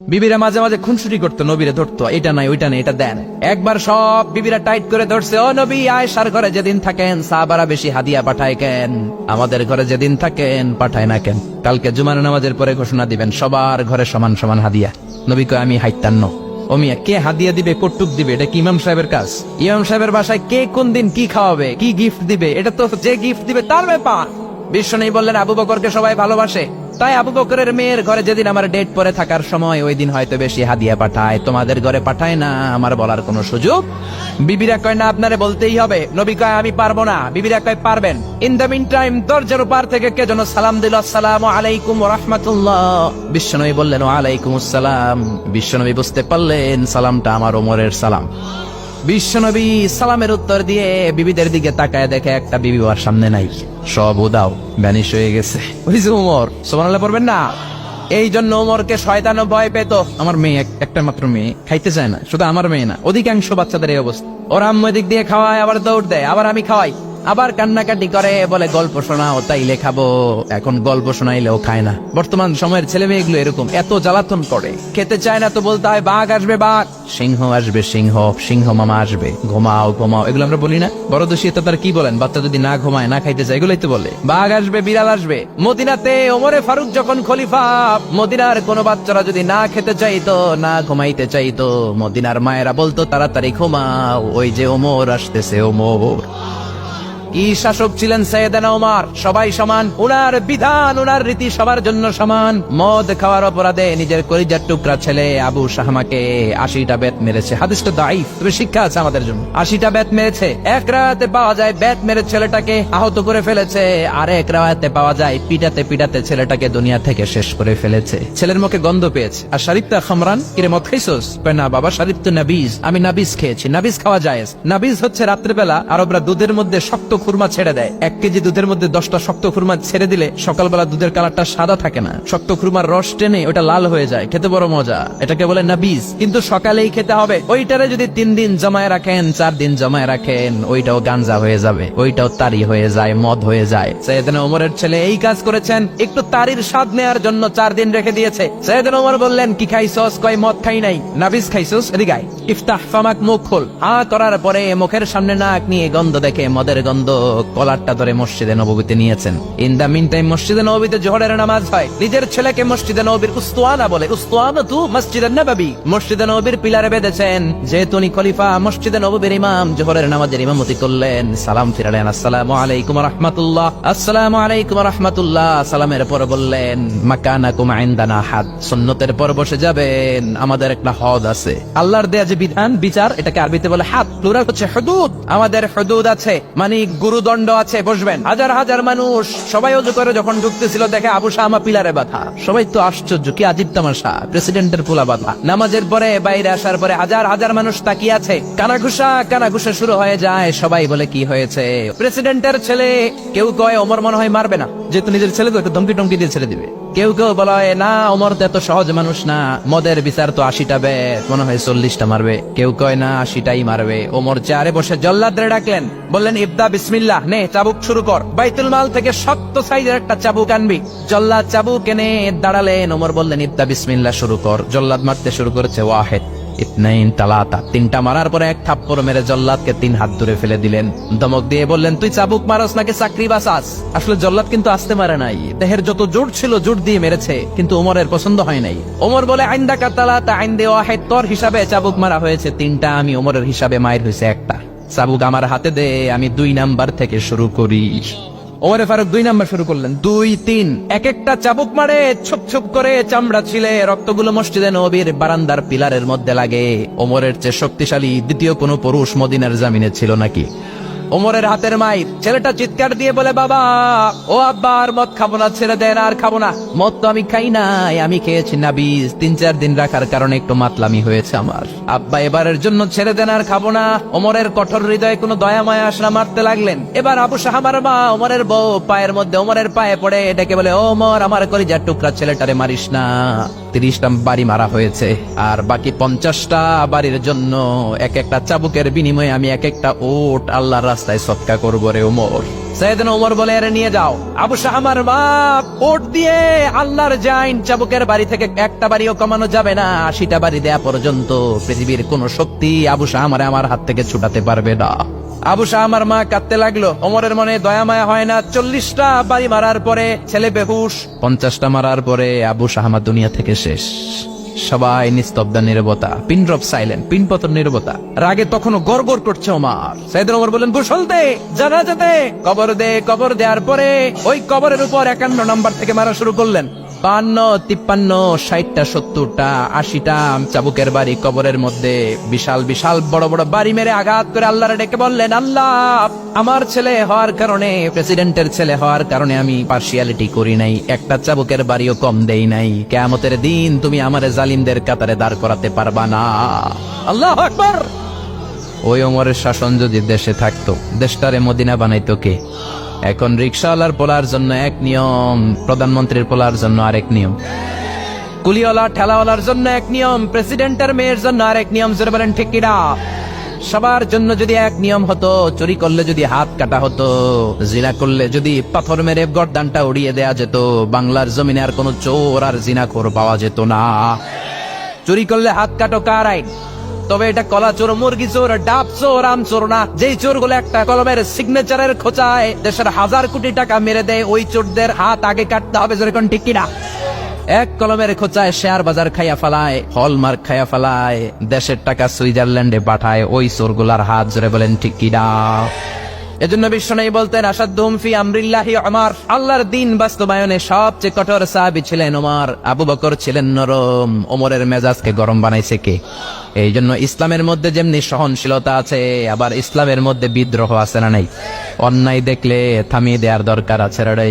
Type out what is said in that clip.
বিবিরা মাঝে মাঝে খুনসুটি করতো, নবীরে ধরতো, এটা নাই ওইটা নেই, এটা দেন। একবার সব বিবিরা টাইট করে ধরছে, ও নবী, আয়েশার ঘরে যেদিন থাকেন সাহাবারা বেশি হাদিয়া পাঠায় কেন? আমাদের ঘরে যেদিন থাকেন পাঠায় না কেন? কালকে জুমার নামাজের পরে ঘোষণা দিবেন সবার ঘরে সমান সমান হাদিয়া। নবী কয় আমি হাইতান্ন। ও মিয়া, কে হাদিয়া দিবে, কটুক দিবে, এটা কি ইমাম সাহেবের কাজ? ইমাম সাহেবের বাসায় কে কোন দিন কি খাওয়াবে, কি গিফট দিবে, এটা তো যে গিফট দিবে তার ব্যাপার। বিশ্বনবী বললেন আবু বকরকে সবাই ভালোবাসে, তাই আবু বকরের মেয়ের ঘরে যেদিন আমার ডেট পরে থাকার সময় ওই দিন হয়তো বেশি হাদিয়া পাঠায়, তোমাদের ঘরে পাঠায় না। আমার বলার কোনো সুযোগ? বিবিরা কয় না, আপনারে বলতেই হবে। নবী কয় আমি পারবো না। বিবিরা কয় পারবেন। ইন দ্য মিন টাইম দরজার পার থেকে কে যেন সালাম দিল, আসসালামু আলাইকুম ওয়া রাহমাতুল্লাহ। বিশ্বনবী বললেন ওয়া আলাইকুম আসসালাম। বিশ্বনবী বুঝতে পারলেন সালামটা আমার ওমরের সালাম। বিশ্বনবী সালামের উত্তর দিয়ে বিবিদের দিকে তাকায় দেখে একটা বিবি ওর সামনে নাই, সব উদাও, ভ্যানিশ হয়ে গেছে। ওই যে ওমর, সুবহানাল্লাহ পড়বেন না? এই জন্য ওমরকে শয়তানও ভয় পেত। আমার মেয়ে, একটা মাত্র মেয়ে, খাইতে চায় না। শুধু আমার মেয়ে না, অধিকাংশ বাচ্চাদের এই অবস্থা। ওরা আম্মু দিক দিয়ে খাওয়ায়, আবার দৌড় দেয়, আবার আমি খাওয়াই, আবার কান্নাকাটি করে, বলে গল্প শোনাও, তাইলে খাবো। এখন গল্প শোনাইলেও খায় না। বর্তমান সময়ের ছেলে মেয়েগুলো এরকম, এত জ্বালাতন করে। খেতে চায় না তো বলতে হয় বাঘ আসবে বাঘ, সিংহ আসবে সিংহ, সিংহ মামা আসবে, ঘুমাও ঘুমাও, এগুলো আমরা বলি না? বড় দোষী তো তার কি বলেন? বাচ্চা যদি না ঘুমায়, না খাইতে চায়, এগুলোই তো বলে। বাঘ আসবে, বিড়াল আসবে। মদিনাতে ওমরে ফারুক যখন খলিফা, মদিনার কোনো বাচ্চারা যদি না খেতে চাইতো, না ঘুমাইতে চাইতো, মদিনার মায়েরা বলতো তাড়াতাড়ি ঘুমাও, ওই যে ওমর আসতেছে, ওমর। কি শাসক ছিলেন সাইয়েদনা ওমর! সবাই সমান, উনার বিধান, উনার রীতি সবার জন্য সমান। মদ খাওয়ার অপরাধে নিজের কলিজার টুকরা ছেলে আবু শাহমাকে 80টা বেত মেরেছে। হাদিসটা দাঈফ, তবে শিক্ষা আছে আমাদের জন্য। 80টা বেত মেরেছে। এক রাতে পাওয়া যায় বেত মেরে ছেলেটাকে আহত করে ফেলেছে, আর এক রাতে পাওয়া যায় পিটাতে পিটাতে ছেলেটাকে দুনিয়া থেকে শেষ করে ফেলেছে। ছেলের মুখে গন্ধ পেয়েছে। আর শরীফতা খামরান, কিরে মদ খাইছস? না বাবা, শরীফ তো নাবিজ, আমি নাবিজ খেয়েছি। নাবিজ খাওয়া যায়। নাবিজ হচ্ছে রাত্রেবেলা আরবরা দুধের মধ্যে শক্ত খুরমা ছেড়ে দেয়। 1 কেজি দুধের মধ্যে 10টা শক্ত খুরমা ছেড়ে দিলে সকালবেলা দুধের কালারটা সাদা থাকে না, শক্ত খুরমার রস টেনে ওটা লাল হয়ে যায়, খেতে বড় মজা। এটাকে বলে নাবিজ। কিন্তু সকালেই খেতে হবে। ওইটারে যদি 3 দিন জমায় রাখেন, 4 দিন জমায় রাখেন, ওইটাও গাঞ্জা হয়ে যাবে, ওইটাও তারি হয়ে যায়, মদ হয়ে যায়। সাইয়েদনা ওমরের ছেলে এই কাজ করেছেন। একটু তারির স্বাদ নেয়ার জন্য 4 দিন রেখে দিয়েছে। সাইয়েদনা ওমর বললেন কি খাইছস? কয় মদ খাই নাই। নাবিজ খাইছস? এদিকে আয়, ইফতাহ ফামাক, মুখ খোল। করার পরে মুখের সামনে নাক নিয়ে গন্ধ দেখে, মদের গন্ধ, কলারটা ধরে মসজিদে নববীতে নিয়েছেন। ইন দা মিন টাইম মসজিদে নববীতে জোহরের নামাজ হয়। নিজের ছেলেকে মসজিদে নববীর উস্তুয়ানা বলে, উস্তুয়ানা তু মসজিদে নববী, মসজিদে নববীর পিলারে বেঁধেছেন। যেহেতু উনি খলিফা, মসজিদে নববীর ইমাম, জোহরের নামাজের ইমামতি করলেন। সালাম ফিরালেন, আসসালামু আলাইকুম ওয়া রাহমাতুল্লাহ, আসসালামু আলাইকুম ওয়া রাহমাতুল্লাহ। সালামের পর বললেন মাকানাকুম ইনদানা হাদ, সুন্নতের পর বসে যাবেন, আমাদের একটা হদ আছে। আল্লাহর দেয়া যে বিধান, বিচার, এটাকে আরবিতে বলে হাদ, প্লুরাল হচ্ছে হুদুদ। আমাদের হুদুদ আছে, মানে গুরুদণ্ড আছে, বসবেন। হাজার হাজার মানুষ সবাই ওযু করে যখন ঢুকতেছিল, দেখে আবু শামা পিলারে বাঁধা। সবাই তো আশ্চর্য, কি আজীব তামাশা, প্রেসিডেন্টের পোলা বাঁধা। নামাজের পরে বাইরে আসার পরে হাজার হাজার মানুষ তাকিয়ে আছে। কানাঘুষা শুরু হয়ে যায়। সবাই বলে কি হয়েছে? প্রেসিডেন্টের ছেলে। কেউ কয় ওমর মনে হয় মারবে না, যেহেতু নিজের ছেলে তো একটু ধমকি টমকি দিয়ে ছেড়ে দিবে। কেউ কেউ বলে না, ওমর তো এত সহজ মানুষ না, মদের বিচার তো 80টা বেত, মনে হয় 40টা মারবে। কেউ কয় না, 80টাই মারবে। ওমর চেয়ারে বসে জল্লাদরে ডাকলেন, বললেন ইবদা বিসমিল্লাহ, নে চাবুক শুরু কর। বাইতুল মাল থেকে শক্ত সাইজের একটা চাবুক আনবি। জল্লাদ চাবুক এনে দাঁড়ালেন। ওমর বললেন ইবদা বিসমিল্লাহ, শুরু কর। জল্লাদ মারতে শুরু করেছে। ওয়াহেদ, ইতনাইন, তালাতা, 3টা মারার পরে এক থাপ্পড় মেরে জল্লাদকে 3 হাত দূরে ফেলে দিলেন। ধমক দিয়ে বললেন তুই চাবুক মারস নাকি চাকরি বাসাস? আসলে জল্লাদ কিন্তু আসতে মারে নাই, দেহের যত জোর ছিল জোর দিয়ে মেরেছে, কিন্তু ওমরের পছন্দ হয় নাই। ওমর বলে আইন্দাকা তালাতা আইন্দে ওয়াহেদ, তোর হিসাবে চাবুক মারা হয়েছে 3টা, আমি ওমরের হিসাবে মায়ের হয়েছে 1টা। চাবুক আমার হাতে দে, আমি 2 নাম্বার থেকে শুরু করি। ওমরে ফারুক 2 নাম্বার শুরু করলেন। 2, 3, এক একটা চাবুক মারে, ছুপ ছুপ করে চামড়া ছিলে, রক্তগুলো মসজিদে নববীর বারান্দার পিলারের মধ্যে লাগে। ওমরের চেয়ে শক্তিশালী দ্বিতীয় কোনো পুরুষ মদিনার জামিনে ছিল নাকি? ওমরের হাতের মাইর। ছেলেটা চিৎকার দিয়ে বলে বাবা, ও আব্বা, আর মদ খাবো না, ছেড়ে দেন, আর খাবো না। মদ তো আমি খাই নাই, আমি খেয়েছি নাবিজ, 3-4 দিন রাখার কারণে একটু মাতলামি হয়েছে আমার। আব্বা এবারের জন্য ছেড়ে দেন, আর খাবো না। ওমরের কঠোর হৃদয়ে কোনো দয়া মায়া আসনা, মারতে লাগলেন। এবার আবু শাহমার মা, ওমরের বউ, পায়ের মধ্যে ওমরের পায়ে পড়ে ডেকে বলে ওমর, আমার কলিজার টুকরা ছেলেটারে মারিস না। 30টা বাড়ি মারা হয়েছে, আর বাকি 50টা বাড়ির জন্য এক একটা চাবুকের বিনিময়ে আমি এক একটা ওট আল্লাহর রাস্তায় সদকা করবো রে ওমর। সাইয়েদনা ওমর বলে এর নিয়ে যাও। আবু শাহমার মা ওট দিয়ে আল্লাহর জাইন চাবুকের বাড়ি থেকে একটা বাড়িও কমানো যাবে না, 80টা বাড়ি দেয়া পর্যন্ত পৃথিবীর কোন শক্তি আবু শাহমারে আমার হাত থেকে ছুটাতে পারবে না। আবু শাহমার মা কাঁদতে লাগলো। ওমরের মনে দয়া মায়া হয় না। 40টা বাড়ি মারার পরে ছেলে বেহুশ, 50টা মারার পরে আবু শাহমা দুনিয়া থেকে শেষ। সবাই নিস্তব্ধ নীরবতা, পিন ড্রপ সাইলেন্ট, পিনপতন নীরবতা। রাগে তখনও গড়গড় করছে ওমর। সাইয়েদনা ওমর বলেন, গোসল দে, জানাজা দে, কবর দে। কবর দেওয়ার পরে ওই কবরের উপর 51 নাম্বার থেকে মারা শুরু করলেন। 52, 53, 60টা, 70টা, 80টা চাবুকের বাড়ি কবরের মধ্যে বিশাল বিশাল বড় বড় বাড়ি মেরে আঘাত করে আল্লাহরে ডেকে বললেন, আল্লাহ, আমার ছেলে হওয়ার কারণে, প্রেসিডেন্টের ছেলে হওয়ার কারণে আমি পার্সিয়ালিটি করি নাই, একটা চাবুকের বাড়িও কম দেই নাই। কিয়ামতের দিন তুমি আমারে জালিমদের কাতারে দাঁড় করাতে পারবা না। আল্লাহু আকবার। ওই ওমরের শাসন যদি দেশে থাকতো, দেশটারে মদিনা বানাইতো কে? এখন রিকশাওয়ালার পোলার জন্য এক নিয়ম, প্রধানমন্ত্রীর পোলার জন্য আরেক নিয়ম, কুলিওয়ালা ঠেলাওয়ালার জন্য এক নিয়ম, প্রেসিডেন্টের মেয়ের জন্য আরেক নিয়ম। জোরে বলেন ঠিক কিনা? সবার জন্য যদি এক নিয়ম হতো, চুরি করলে যদি হাত কাটা হতো, জিনা করলে যদি পাথর মেরে গর্দানটা উড়িয়ে দেয়া যেত, বাংলার জমিনে আর কোনো চোর আর জিনাখোর পাওয়া যেত না। চুরি করলে হাত কাটো কার আইন? তবে এটা কলা চোর, মুরগি চোর, ডাব চোর, আম চোর না। যেই চোরগুলো একটা কলমের সিগনেচারের খোঁচায় দেশের 1000 কোটি টাকা মেরে দেয়, ওই চোরদের হাত আগে কাটতে হবে। যেরকম ঠিক কিনা? এক কলমের খোঁচায় শেয়ার বাজার খাইয়া ফেলায়, হলমার্ক খাইয়া ফেলায়, দেশের টাকা সুইজারল্যান্ডে পাঠায়, ওই চোরগুলার হাত। জোরে বলেন ঠিক কিনা? এজন্য বিশ্বনবী বলতেন, আসাদুহুম ফি আমরিল্লাহি ওমর। আল্লাহর দ্বীন বাস্তবায়নে সবচেয়ে কঠোর সাহাবী ছিলেন ওমর। আবু বকর ছিলেন নরম। ওমরের মেজাজকে গরম বানাইছে কে? এই জন্য ইসলামের মধ্যে যেমনি সহনশীলতা আছে, আবার ইসলামের মধ্যে বিদ্রোহ আছে না নাই? অন্যায় দেখলে থামিয়ে দেওয়ার দরকার আছে রে।